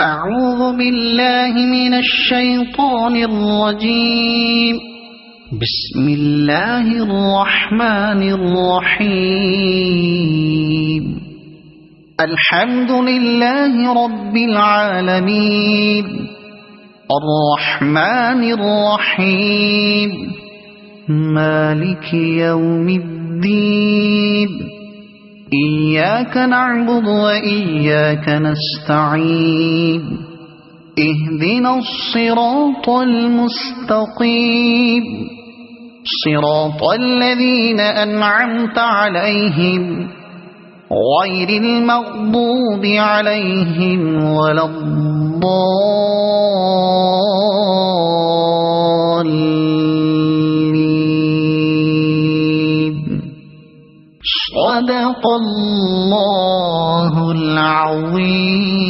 أعوذ بالله من الشيطان الرجيم. بسم الله الرحمن الرحيم. الحمد لله رب العالمين الرحمن الرحيم مالك يوم الدين إياك نعبد وإياك نستعين اهدنا الصراط المستقيم صراط الذين أنعمت عليهم غير المغضوب عليهم ولا الضالين. صدق الله العظيم.